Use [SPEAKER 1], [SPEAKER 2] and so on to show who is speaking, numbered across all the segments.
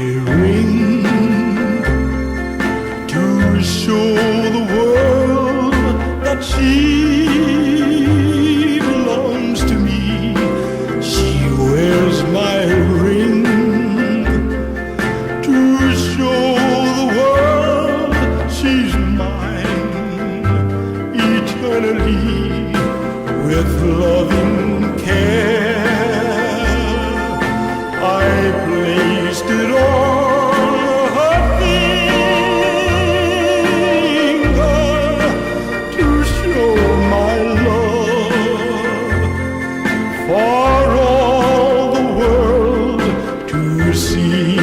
[SPEAKER 1] ring to show the world that she belongs to me. She wears my ring to show the world she's mine eternally with loving care. I placed it on her finger to show my love for all the world to see.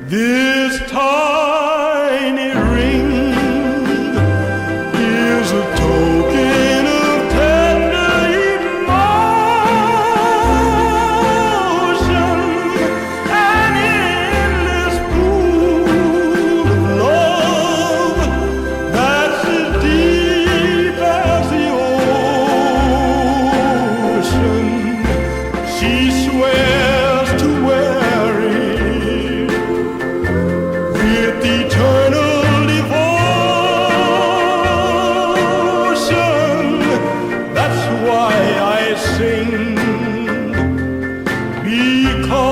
[SPEAKER 1] This tiny ring is a token of tender emotion, an endless pool of love that's as deep as the ocean. She swears to wear it with eternal devotion. That's why I sing, because